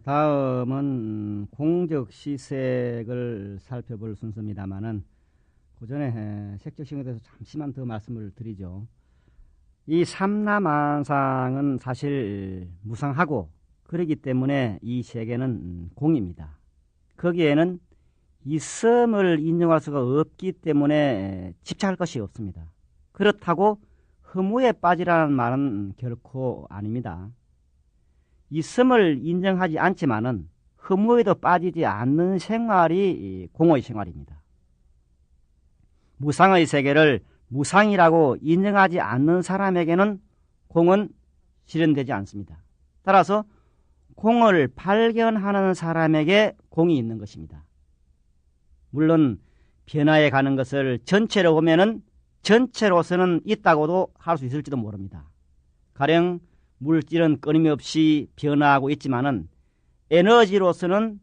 다음은 공적 시색을 살펴볼 순서입니다만은 그 전에 색적 시공에 대해서 잠시만 더 말씀을 드리죠. 이 삼라만상은 사실 무상하고 그렇기 때문에 이 세계는 공입니다. 거기에는 있음을 인정할 수가 없기 때문에 집착할 것이 없습니다. 그렇다고 허무에 빠지라는 말은 결코 아닙니다. 있음을 인정하지 않지만은 허무에도 빠지지 않는 생활이 공의 생활입니다. 무상의 세계를 무상이라고 인정하지 않는 사람에게는 공은 실현되지 않습니다. 따라서 공을 발견하는 사람에게 공이 있는 것입니다. 물론 변화해 가는 것을 전체로 보면은 전체로서는 있다고도 할 수 있을지도 모릅니다. 가령 물질은 끊임없이 변화하고 있지만은 에너지로서는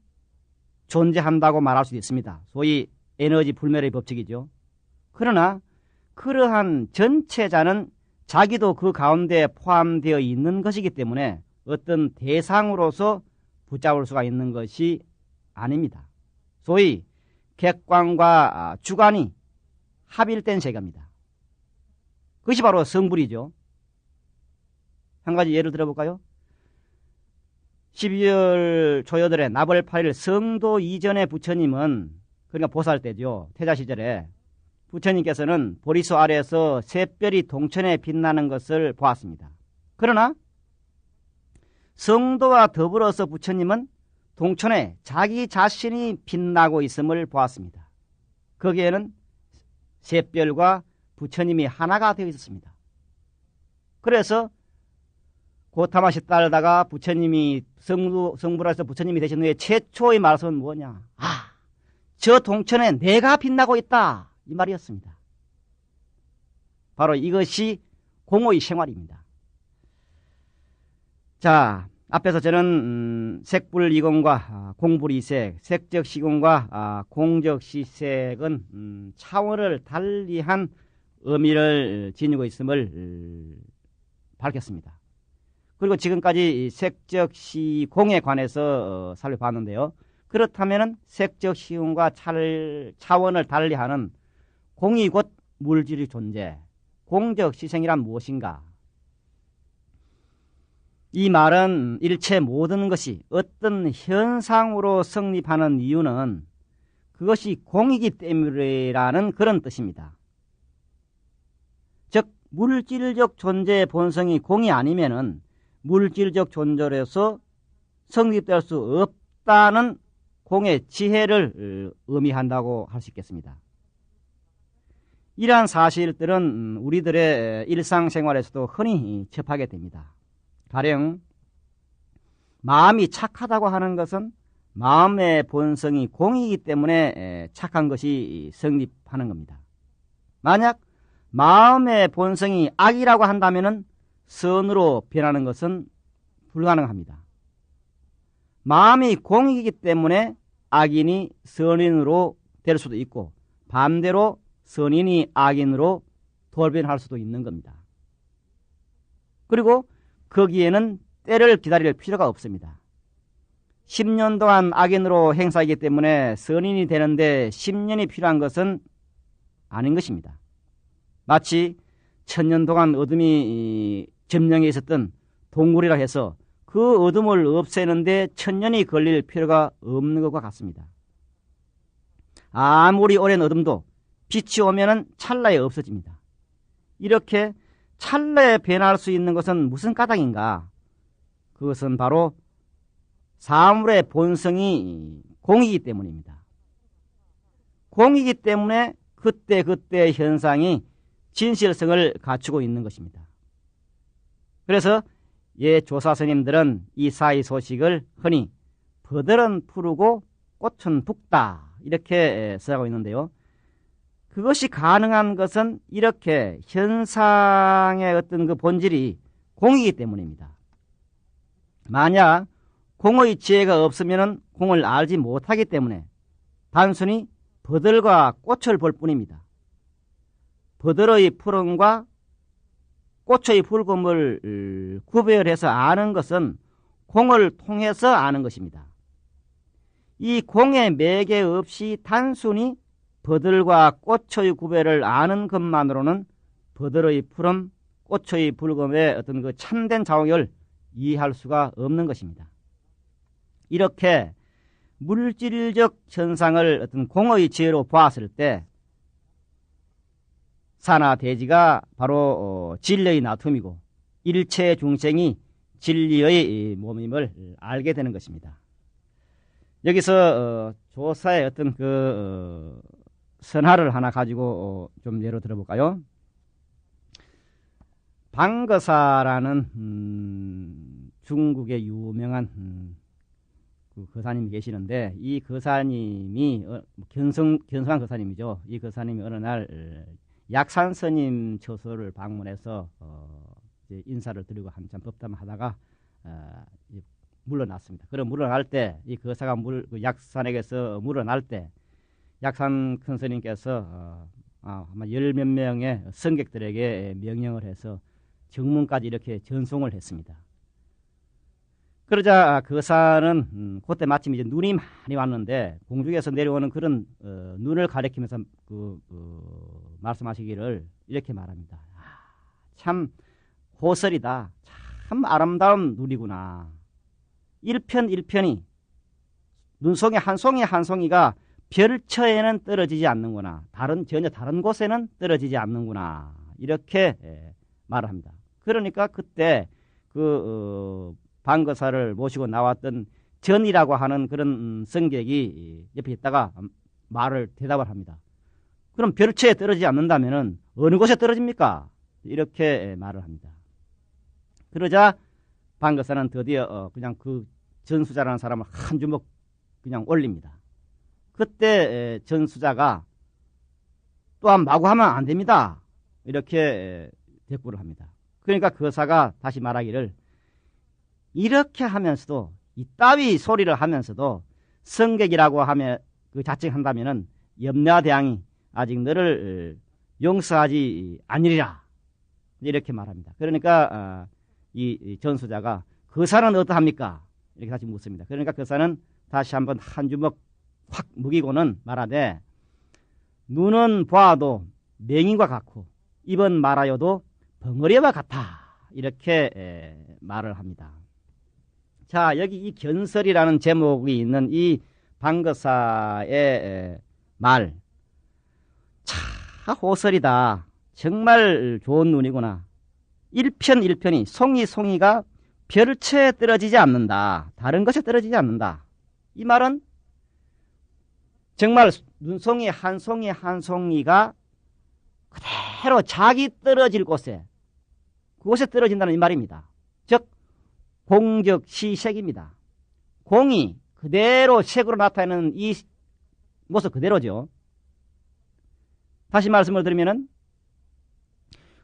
존재한다고 말할 수도 있습니다. 소위 에너지 불멸의 법칙이죠. 그러나 그러한 전체자는 자기도 그 가운데 포함되어 있는 것이기 때문에 어떤 대상으로서 붙잡을 수가 있는 것이 아닙니다. 소위 객관과 주관이 합일된 세계입니다. 그것이 바로 성불이죠. 한 가지 예를 들어볼까요? 12월 초여덟에 나벌 8일 성도 이전의 부처님은, 그러니까 보살 때죠, 태자 시절에 부처님께서는 보리수 아래에서 샛별이 동천에 빛나는 것을 보았습니다. 그러나 성도와 더불어서 부처님은 동천에 자기 자신이 빛나고 있음을 보았습니다. 거기에는 샛별과 부처님이 하나가 되어 있었습니다. 그래서 고타마시 따르다가 부처님이 성불에서 부처님이 되신 후에 최초의 말씀은 뭐냐? 저 동천에 내가 빛나고 있다, 이 말이었습니다. 바로 이것이 공의 생활입니다. 자, 앞에서 저는 색불이공과 공불이색, 색적 시공과 공적 시색은 차원을 달리한 의미를 지니고 있음을 밝혔습니다. 그리고 지금까지 색적 시공에 관해서 살펴봤는데요. 그렇다면 색적 시공과 차원을 달리하는 공이 곧 물질의 존재, 공적 시생이란 무엇인가? 이 말은 일체 모든 것이 어떤 현상으로 성립하는 이유는 그것이 공이기 때문이라는 그런 뜻입니다. 즉 물질적 존재의 본성이 공이 아니면은 물질적 존재로서 성립될 수 없다는 공의 지혜를 의미한다고 할 수 있겠습니다. 이러한 사실들은 우리들의 일상생활에서도 흔히 접하게 됩니다. 가령 마음이 착하다고 하는 것은 마음의 본성이 공이기 때문에 착한 것이 성립하는 겁니다. 만약 마음의 본성이 악이라고 한다면 선으로 변하는 것은 불가능합니다. 마음이 공이기 때문에 악인이 선인으로 될 수도 있고 반대로 선인이 악인으로 돌변할 수도 있는 겁니다. 그리고 거기에는 때를 기다릴 필요가 없습니다. 10년 동안 악인으로 행사하기 때문에 선인이 되는데 10년이 필요한 것은 아닌 것입니다. 마치 1000년 동안 어둠이 점령해 있었던 동굴이라 해서 그 어둠을 없애는데 1000년이 걸릴 필요가 없는 것과 같습니다. 아무리 오랜 어둠도 빛이 오면은 찰나에 없어집니다. 이렇게 찰나에 변할 수 있는 것은 무슨 까닭인가? 그것은 바로 사물의 본성이 공이기 때문입니다. 공이기 때문에 그때그때 현상이 진실성을 갖추고 있는 것입니다. 그래서 조사 스님들은 이 사이 소식을 흔히 버들은 푸르고 꽃은 붓다 이렇게 써가고 있는데요. 그것이 가능한 것은 이렇게 현상의 어떤 그 본질이 공이기 때문입니다. 만약 공의 지혜가 없으면 공을 알지 못하기 때문에 단순히 버들과 꽃을 볼 뿐입니다. 버들의 푸름과 꽃의 붉음을 구별해서 아는 것은 공을 통해서 아는 것입니다. 이 공의 매개 없이 단순히 버들과 꽃의 구별을 아는 것만으로는 버들의 푸름, 꽃의 붉음의 어떤 그 참된 자옥을 이해할 수가 없는 것입니다. 이렇게 물질적 현상을 어떤 공의 지혜로 보았을 때 사나 대지가 바로 진리의 나툼이고 일체 중생이 진리의 몸임을 알게 되는 것입니다. 여기서 조사의 어떤 그 선화를 하나 가지고 좀 예로 들어볼까요? 방거사라는 중국의 유명한 그 거사님이 계시는데 이 거사님이 견성한 거사님이죠. 이 거사님이 어느 날 약산스님 처소를 방문해서 이제 인사를 드리고 한참 법담하다가 물러났습니다. 그럼 물러날 때 이 거사가 그 약산에게서 물러날 때 약산 큰 스님께서 아마 10몇 명의 성객들에게 명령을 해서 정문까지 이렇게 전송을 했습니다. 그러자 거사는 그때 마침 이제 눈이 많이 왔는데 공중에서 내려오는 그런 눈을 가리키면서 말씀하시기를 이렇게 말합니다. 참 호설이다. 참 아름다운 눈이구나. 일편일편이 눈송이 한 송이 한 송이가 별처에는 떨어지지 않는구나. 전혀 다른 곳에는 떨어지지 않는구나. 이렇게 말을 합니다. 그러니까 그때 방거사를 모시고 나왔던 전이라고 하는 그런 성객이 옆에 있다가 대답을 합니다. 그럼 별처에 떨어지지 않는다면은 어느 곳에 떨어집니까? 이렇게 말을 합니다. 그러자 방거사는 드디어 그냥 그 전수자라는 사람을 한 주먹 그냥 올립니다. 그때 전수자가 또한 마구하면 안 됩니다. 이렇게 대꾸를 합니다. 그러니까 거사가 다시 말하기를 이렇게 하면서도 이 따위 소리를 하면서도 성객이라고 하면 그 자칭한다면은 염려대왕이 아직 너를 용서하지 아니리라 이렇게 말합니다. 그러니까 이 전수자가 거사는 어떠합니까? 이렇게 다시 묻습니다. 그러니까 거사는 다시 한번 한 주먹 확 먹이고는 말하되 눈은 보아도 맹인과 같고 입은 말하여도 벙어리와 같아 이렇게 말을 합니다. 자, 여기 이 견설이라는 제목이 있는 이 방거사의 말, 참 호설이다. 정말 좋은 눈이구나. 일편일편이 송이가 별처에 떨어지지 않는다. 다른 것에 떨어지지 않는다. 이 말은 정말 눈송이 한 송이가 그대로 자기 떨어질 곳에 그곳에 떨어진다는 이 말입니다. 즉 공적 시색입니다. 공이 그대로 색으로 나타내는 이 모습 그대로죠. 다시 말씀을 드리면은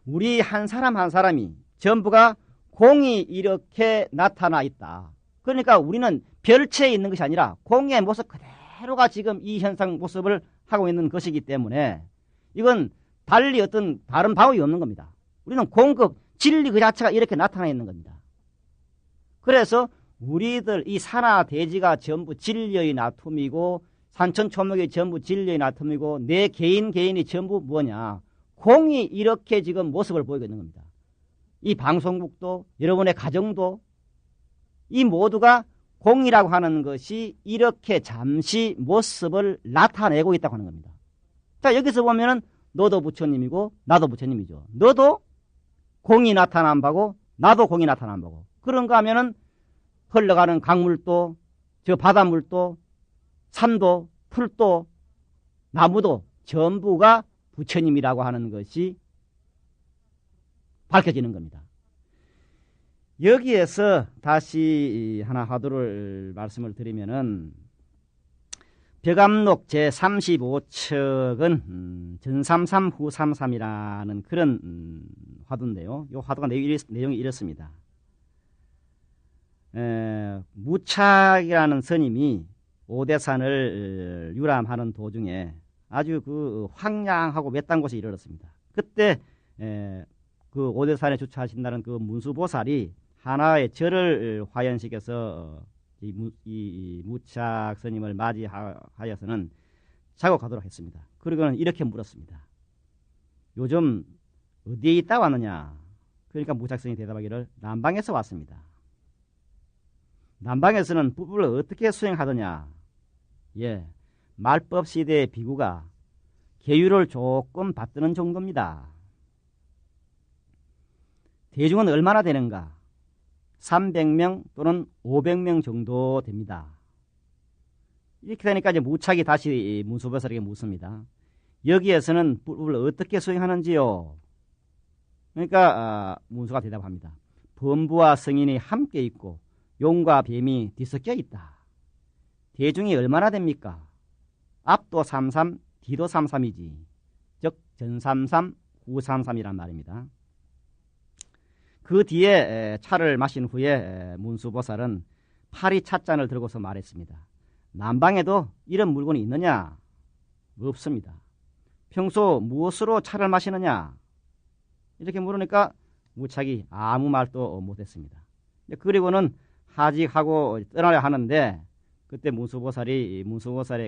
우리 한 사람 한 사람이 전부가 공이 이렇게 나타나 있다. 그러니까 우리는 별체에 있는 것이 아니라 공의 모습 그대로가 지금 이 현상 모습을 하고 있는 것이기 때문에 이건 달리 어떤 다른 방법이 없는 겁니다. 우리는 공급 진리 그 자체가 이렇게 나타나 있는 겁니다. 그래서 우리들 이 산하 대지가 전부 진리의 나툼이고 산천초목이 전부 진리의 나툼이고 내 개인이 전부 뭐냐 공이 이렇게 지금 모습을 보이고 있는 겁니다. 이 방송국도 여러분의 가정도 이 모두가 공이라고 하는 것이 이렇게 잠시 모습을 나타내고 있다고 하는 겁니다. 자, 여기서 보면은 너도 부처님이고 나도 부처님이죠. 너도 공이 나타난 바고 나도 공이 나타난 바고 그런가 하면은 흘러가는 강물도 저 바닷물도 산도 풀도 나무도 전부가 부처님이라고 하는 것이 밝혀지는 겁니다. 여기에서 다시 하나 화두를 말씀을 드리면은 벽암록 제35척은 전삼삼 후삼삼이라는 그런 화두인데요. 이 화두가 내용이 이렇습니다. 무착이라는 스님이 오대산을 유람하는 도중에 아주 그 황량하고 외딴 곳에 이르렀습니다. 그때 그 오대산에 주차하신다는 그 문수보살이 하나의 절을 화연시켜서 이 무착 스님을 맞이하여서는 자고 가도록 했습니다. 그리고는 이렇게 물었습니다. 요즘 어디에 있다 왔느냐? 그러니까 무착 스님이 대답하기를 남방에서 왔습니다. 남방에서는 부부를 어떻게 수행하더냐? 예, 말법 시대의 비구가 계율을 조금 받드는 정도입니다. 대중은 얼마나 되는가? 300명 또는 500명 정도 됩니다. 이렇게 되니까 이제 무착이 다시 문수보살에게 묻습니다. 여기에서는 부부를 어떻게 수행하는지요? 그러니까 문수가 대답합니다. 범부와 성인이 함께 있고 용과 뱀이 뒤섞여 있다. 대중이 얼마나 됩니까? 앞도 33, 뒤도 33이지. 즉 전33, 후33이란 말입니다. 그 뒤에 차를 마신 후에 문수보살은 파리 찻잔을 들고서 말했습니다. 남방에도 이런 물건이 있느냐? 없습니다. 평소 무엇으로 차를 마시느냐? 이렇게 물으니까 무착이 아무 말도 못했습니다. 그리고는 하직하고 떠나려 하는데 그때 문수보살의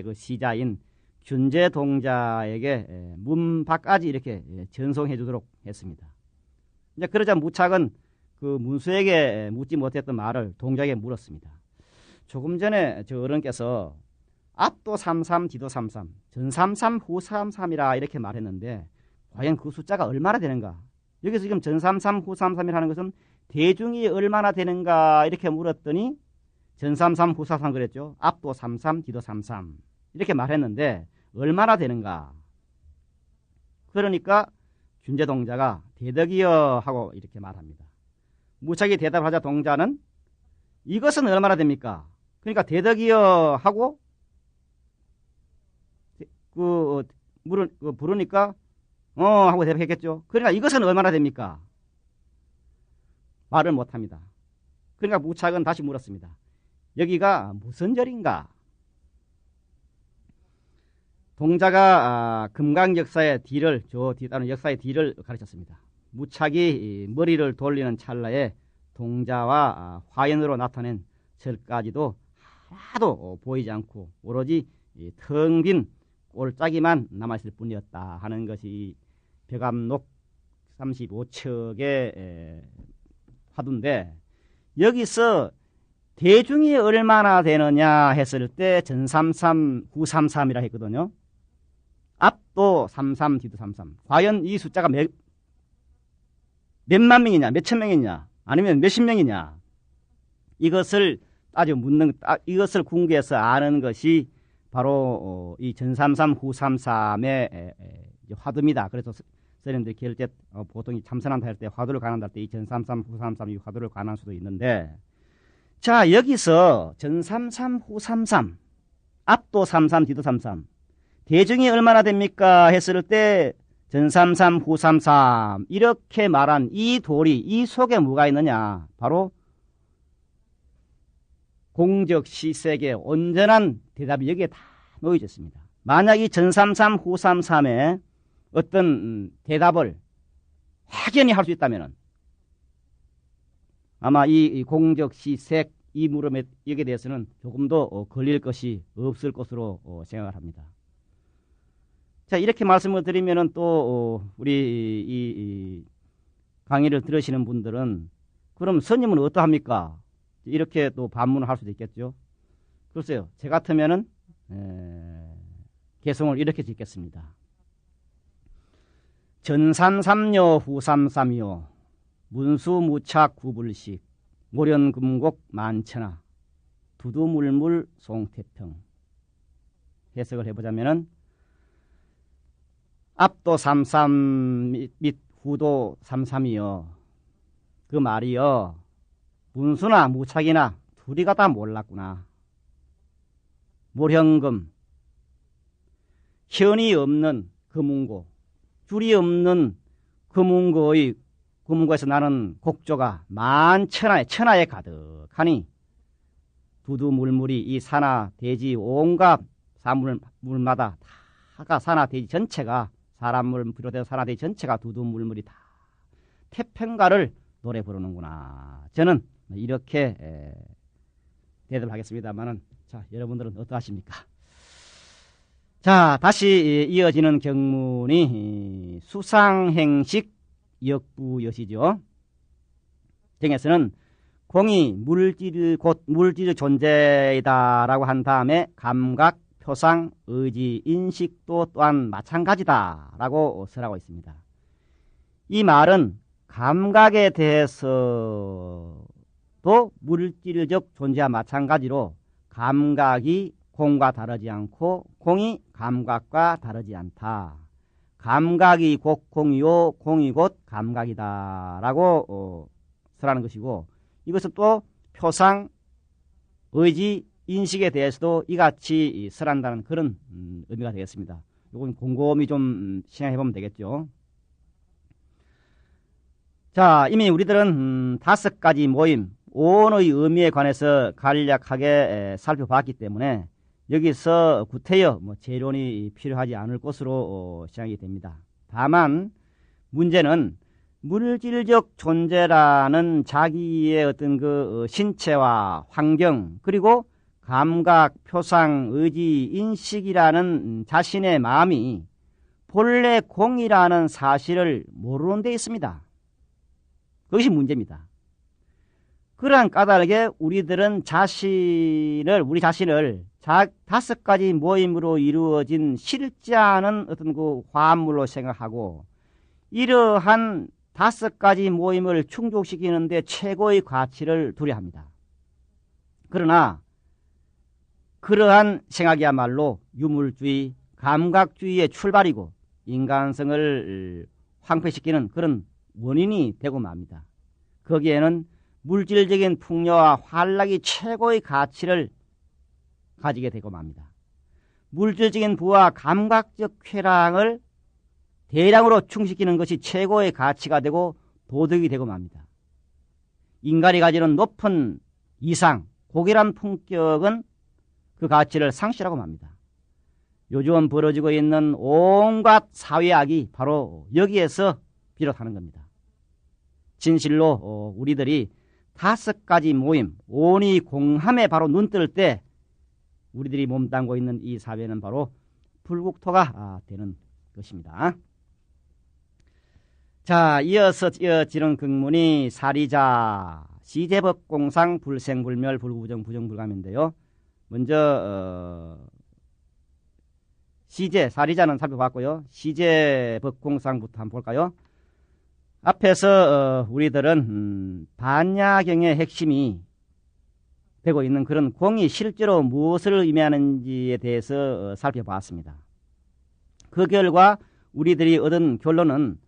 그 시자인 균제동자에게 문 밖까지 이렇게 전송해 주도록 했습니다. 이제 그러자 무착은 그 문수에게 묻지 못했던 말을 동자에게 물었습니다. 조금 전에 저 어른께서 앞도 33, 뒤도 33, 전 33, 후 33이라 이렇게 말했는데 과연 그 숫자가 얼마나 되는가? 여기서 지금 전 33, 후 33이라는 것은 대중이 얼마나 되는가 이렇게 물었더니 전 33, 후 33 그랬죠. 앞도 33, 뒤도 33 이렇게 말했는데 얼마나 되는가? 그러니까 균제동자가 대덕이여 하고 이렇게 말합니다. 무착이 대답하자 동자는 이것은 얼마나 됩니까? 그러니까 대덕이여 하고 부르니까 하고 대답했겠죠. 그러니까 이것은 얼마나 됩니까? 말을 못합니다. 그러니까 무착은 다시 물었습니다. 여기가 무슨 절인가? 동자가 금강 역사의 뒤를 따른 역사의 뒤를 가르쳤습니다. 무착이 머리를 돌리는 찰나에 동자와 화연으로 나타낸 절까지도 하나도 보이지 않고 오로지 텅 빈 꼴짜기만 남아있을 뿐이었다 하는 것이 벽암록 35척의 화두인데 여기서 대중이 얼마나 되느냐 했을 때 전 33, 후 33이라 했거든요. 앞도 33, 뒤도 33. 과연 이 숫자가 몇만 명이냐, 몇천 명이냐, 아니면 몇십 명이냐. 이것을 이것을 궁구해서 아는 것이 바로 이 전 33, 후 33의 화두입니다. 그래서 선생님들이 기를 때 보통 참선한다 할 때 화두를 관한다 할 때 이 전 33, 후 33 이 화두를 관할 수도 있는데 자 여기서 전 33, 후 33 앞도 33, 뒤도 33 대중이 얼마나 됩니까 했을 때 전 33, 후 33 이렇게 말한 이 도리 이 속에 뭐가 있느냐 바로 공적시색의 온전한 대답이 여기에 다 놓여져 있습니다. 만약 이 전 33, 후 33에 어떤 대답을 확연히 할 수 있다면 아마 이 공적시색 이 물음에 여기에 대해서는 조금 더 걸릴 것이 없을 것으로 생각을 합니다. 자 이렇게 말씀을 드리면은 또 우리 이 강의를 들으시는 분들은 그럼 스님은 어떠합니까? 이렇게 또 반문을 할 수도 있겠죠. 글쎄요, 제 같으면은 개성을 이렇게 짓겠습니다. 전삼삼여 후삼삼여 문수무착 구불식 모련금곡 만천하 두두물물 송태평. 해석을 해보자면은 앞도 33 및 후도 33이여 그 말이여 문수나 무착이나 둘이가 다 몰랐구나. 모령금 현이 없는 금운고 줄이 없는 금운고에서 나는 곡조가 천하에 가득하니 두두물물이 이 산하 대지 온갖 사물마다 다가 산하 대지 전체가 사람을 비롯해서 산하 대지 전체가 두두물물이 다 태평가를 노래 부르는구나. 저는 이렇게 대답을 하겠습니다만은, 자, 여러분들은 어떠하십니까? 자, 다시 이어지는 경문이 수상행식 역부여시죠. 정에서는 공이 곧 물질의 존재이다라고 한 다음에 감각, 표상, 의지, 인식도 또한 마찬가지다라고 설하고 있습니다. 이 말은 감각에 대해서도 물질적 존재와 마찬가지로 감각이 공과 다르지 않고 공이 감각과 다르지 않다. 감각이 곧 공이요, 공이 곧 감각이다라고 설하는 것이고, 이것은 또 표상, 의지, 인식에 대해서도 이같이 설한다는 그런 의미가 되겠습니다. 이건 곰곰이 좀 생각해보면 되겠죠. 자, 이미 우리들은 5가지 모임, 오온의 의미에 관해서 간략하게 살펴봤기 때문에 여기서 구태여 재론이 필요하지 않을 것으로 생각이 됩니다. 다만 문제는 물질적 존재라는 자기의 어떤 그 신체와 환경, 그리고 감각, 표상, 의지, 인식이라는 자신의 마음이 본래 공이라는 사실을 모르는 데 있습니다. 그것이 문제입니다. 그러한 까닭에 우리들은 우리 자신을 5가지 모임으로 이루어진 실지 않은 어떤 그 화합물로 생각하고, 이러한 5가지 모임을 충족시키는데 최고의 가치를 두려 합니다. 그러나 그러한 생각이야말로 유물주의, 감각주의의 출발이고 인간성을 황폐시키는 그런 원인이 되고 맙니다. 거기에는 물질적인 풍요와 환락이 최고의 가치를 가지게 되고 맙니다. 물질적인 부와 감각적 쾌락을 대량으로 충족시키는 것이 최고의 가치가 되고 도덕이 되고 맙니다. 인간이 가지는 높은 이상, 고결한 품격은 그 가치를 상실하고 맙니다. 요즘 벌어지고 있는 온갖 사회악이 바로 여기에서 비롯하는 겁니다. 진실로 우리들이 5가지 모임, 오온이 공함에 바로 눈뜰 때 우리들이 몸담고 있는 이 사회는 바로 불국토가 되는 것입니다. 자, 이어서 이어지는 긍문이 사리자, 시제법공상, 불생불멸, 불구부정, 부정불감인데요. 먼저 사리자는 살펴봤고요. 시제법공상부터 한번 볼까요? 앞에서 우리들은 반야경의 핵심이 되고 있는 그런 공이 실제로 무엇을 의미하는지에 대해서 살펴봤습니다. 그 결과 우리들이 얻은 결론은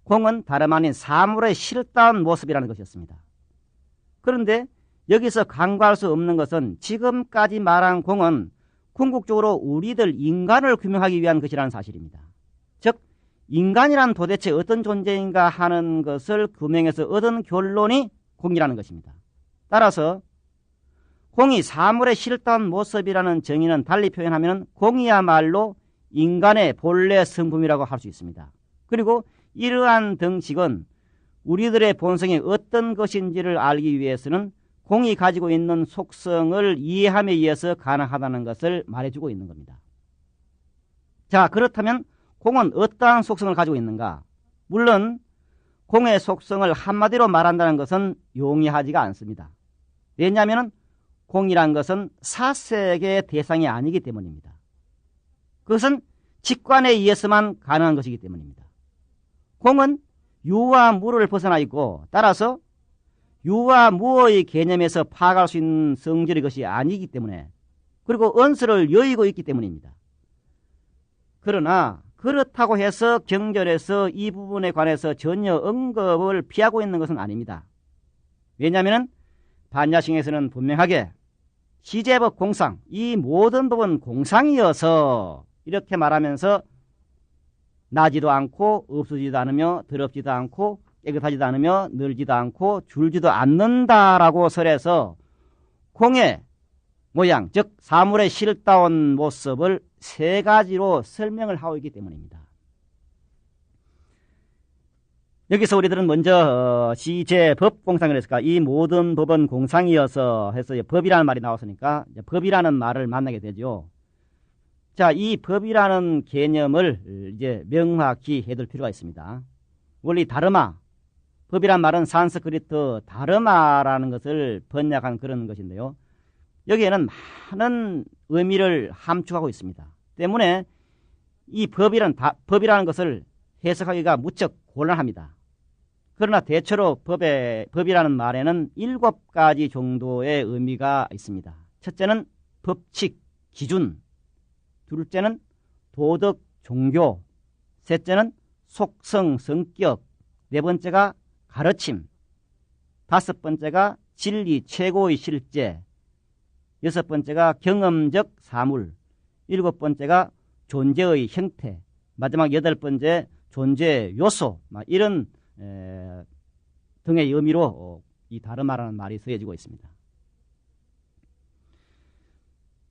공은 다름 아닌 사물의 실다운 모습이라는 것이었습니다. 그런데 여기서 간과할 수 없는 것은 지금까지 말한 공은 궁극적으로 우리들 인간을 규명하기 위한 것이라는 사실입니다. 즉 인간이란 도대체 어떤 존재인가 하는 것을 규명해서 얻은 결론이 공이라는 것입니다. 따라서 공이 사물의 실다운 모습이라는 정의는 달리 표현하면 공이야말로 인간의 본래 성품이라고 할 수 있습니다. 그리고 이러한 등식은 우리들의 본성이 어떤 것인지를 알기 위해서는 공이 가지고 있는 속성을 이해함에 의해서 가능하다는 것을 말해주고 있는 겁니다. 자, 그렇다면 공은 어떠한 속성을 가지고 있는가? 물론 공의 속성을 한마디로 말한다는 것은 용이하지가 않습니다. 왜냐하면 공이란 것은 사색의 대상이 아니기 때문입니다. 그것은 직관에 의해서만 가능한 것이기 때문입니다. 공은 유와 무를 벗어나 있고 따라서 유와 무의 개념에서 파악할 수 있는 성질의 것이 아니기 때문에, 그리고 언서를 여의고 있기 때문입니다. 그러나 그렇다고 해서 경전에서 이 부분에 관해서 전혀 언급을 피하고 있는 것은 아닙니다. 왜냐하면 반야성에서는 분명하게 시제법 공상, 이 모든 법은 공상이어서 이렇게 말하면서 나지도 않고 없어지도 않으며 더럽지도 않고 깨끗하지도 않으며 늘지도 않고 줄지도 않는다라고 설해서 공의 모양, 즉 사물의 실다운 모습을 3가지로 설명을 하고 있기 때문입니다. 여기서 우리들은 먼저 시제법공상을 했을까? 이 모든 법은 공상이어서 해서 법이라는 말이 나왔으니까 법이라는 말을 만나게 되죠. 자, 이 법이라는 개념을 이제 명확히 해둘 필요가 있습니다. 원래 다르마, 법이란 말은 산스크리트 다르마라는 것을 번역한 그런 것인데요. 여기에는 많은 의미를 함축하고 있습니다. 때문에 이 법이라는 것을 해석하기가 무척 곤란합니다. 그러나 대체로 법이라는 말에는 7가지 정도의 의미가 있습니다. 첫째는 법칙, 기준. 둘째는 도덕, 종교. 셋째는 속성, 성격. 네 번째가 가르침. 다섯 번째가 진리, 최고의 실제. 여섯 번째가 경험적 사물. 일곱 번째가 존재의 형태. 마지막 여덟 번째 존재의 요소. 이런 등의 의미로 이 다르마라는 말이 쓰여지고 있습니다.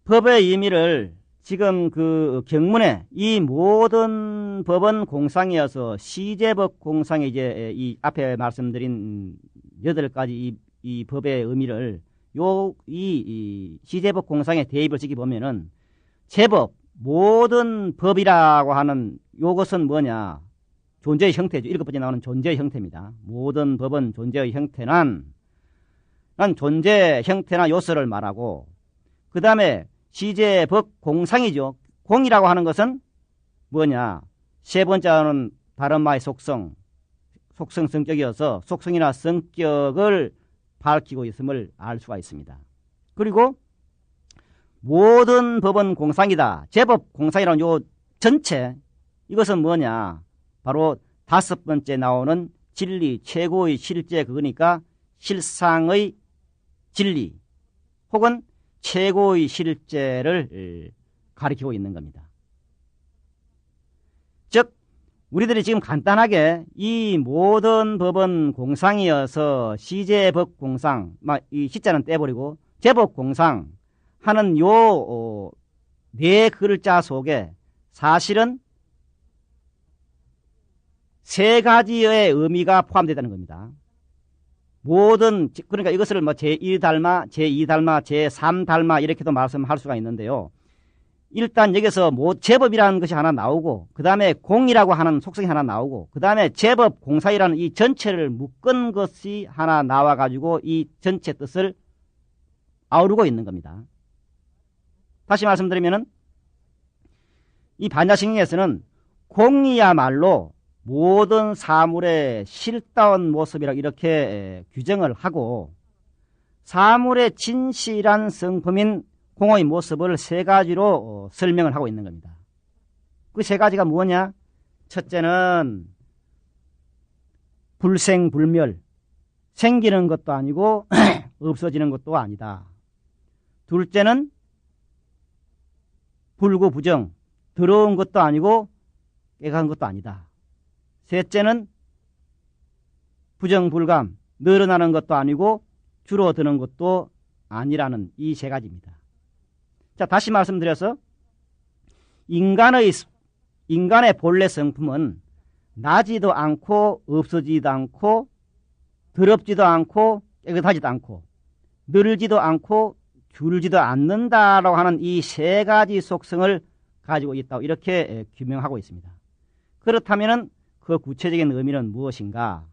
법의 의미를 지금 그 경문에 이 모든 법은 공상이어서 시제법 공상에 이제 이 앞에 말씀드린 8가지 이 법의 의미를 이 시제법 공상에 대입을 시키 보면은 제법 모든 법이라고 하는 요것은 뭐냐? 존재의 형태죠. 7번째 나오는 존재의 형태입니다. 모든 법은 존재의 형태는 존재 형태나 요소를 말하고 그 다음에 시제법 공상이죠. 공이라고 하는 것은 뭐냐? 세 번째는 다른마의 속성 성격이어서 속성이나 성격을 밝히고 있음을 알 수가 있습니다. 그리고 모든 법은 공상이다. 제법 공상이라는 요 전체 이것은 뭐냐? 바로 5번째 나오는 진리, 최고의 실제 그거니까 실상의 진리 혹은 최고의 실제를 가리키고 있는 겁니다. 즉 우리들이 지금 간단하게 이 모든 법은 공상이어서 시제법 공상, 이 시자는 떼버리고 제법 공상 하는 요 네 글자 속에 사실은 3가지의 의미가 포함되다는 겁니다. 그러니까 이것을 제1달마, 제2달마, 제3달마 이렇게도 말씀할 수가 있는데요. 일단 여기서 제법이라는 것이 하나 나오고 그 다음에 공이라고 하는 속성이 하나 나오고 그 다음에 제법 공사이라는 이 전체를 묶은 것이 하나 나와가지고 이 전체 뜻을 아우르고 있는 겁니다. 다시 말씀드리면은 이 반야신경에서는 공이야말로 모든 사물의 실다운 모습이라고 이렇게 규정을 하고 사물의 진실한 성품인 공의 모습을 3가지로 설명을 하고 있는 겁니다. 그 3가지가 뭐냐? 첫째는 불생불멸, 생기는 것도 아니고 없어지는 것도 아니다. 둘째는 불구부정, 더러운 것도 아니고 깨끗한 것도 아니다. 셋째는 부정불감, 늘어나는 것도 아니고 줄어드는 것도 아니라는 이 3가지입니다. 자, 다시 말씀드려서 인간의 본래 성품은 나지도 않고 없어지지도 않고 더럽지도 않고 깨끗하지도 않고 늘지도 않고 줄지도 않는다라고 하는 이 3가지 속성을 가지고 있다고 이렇게 규명하고 있습니다. 그렇다면은 그 구체적인 의미는 무엇인가?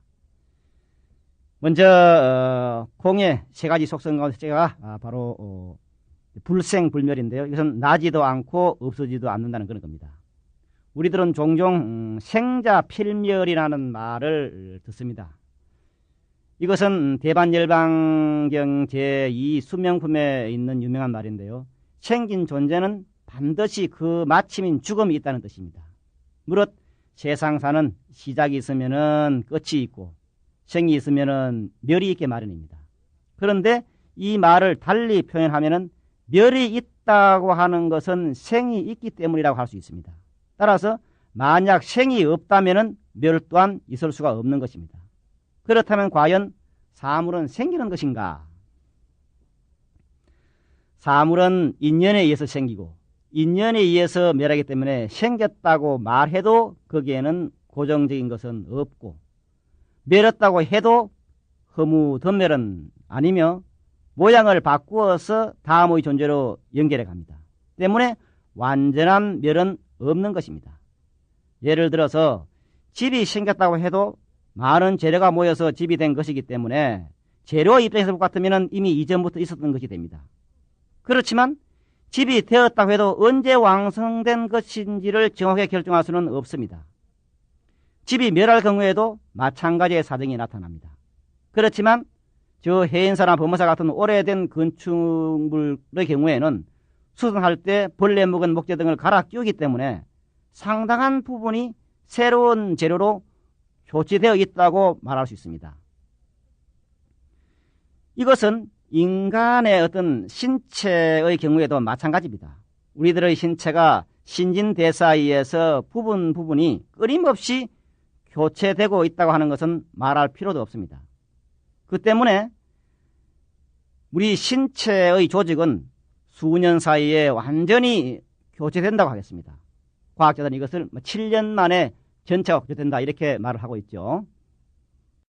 먼저 공의 3가지 속성 가운데 제가 바로 불생불멸인데요. 이것은 나지도 않고 없어지도 않는다는 그런 겁니다. 우리들은 종종 생자필멸이라는 말을 듣습니다. 이것은 대반열반경 제2 수명품에 있는 유명한 말인데요. 생긴 존재는 반드시 그 마침인 죽음이 있다는 뜻입니다. 무릇 세상사는 시작이 있으면은 끝이 있고 생이 있으면은 멸이 있게 마련입니다. 그런데 이 말을 달리 표현하면은 멸이 있다고 하는 것은 생이 있기 때문이라고 할 수 있습니다. 따라서 만약 생이 없다면은 멸 또한 있을 수가 없는 것입니다. 그렇다면 과연 사물은 생기는 것인가? 사물은 인연에 의해서 생기고 인연에 의해서 멸하기 때문에 생겼다고 말해도 거기에는 고정적인 것은 없고 멸했다고 해도 허무덤멸은 아니며 모양을 바꾸어서 다음의 존재로 연결해 갑니다. 때문에 완전한 멸은 없는 것입니다. 예를 들어서 집이 생겼다고 해도 많은 재료가 모여서 집이 된 것이기 때문에 재료 입장에서 같으면 이미 이전부터 있었던 것이 됩니다. 그렇지만 집이 되었다고 해도 언제 완성된 것인지를 정확하게 결정할 수는 없습니다. 집이 멸할 경우에도 마찬가지의 사정이 나타납니다. 그렇지만 저 해인사나 범어사 같은 오래된 건축물의 경우에는 수선할 때 벌레 묵은 목재 등을 갈아 끼우기 때문에 상당한 부분이 새로운 재료로 교체되어 있다고 말할 수 있습니다. 이것은 인간의 어떤 신체의 경우에도 마찬가지입니다. 우리들의 신체가 신진대사에 의해서 부분이 끊임없이 교체되고 있다고 하는 것은 말할 필요도 없습니다. 그 때문에 우리 신체의 조직은 수년 사이에 완전히 교체된다고 하겠습니다. 과학자들은 이것을 7년 만에 전체가 교체된다 이렇게 말을 하고 있죠.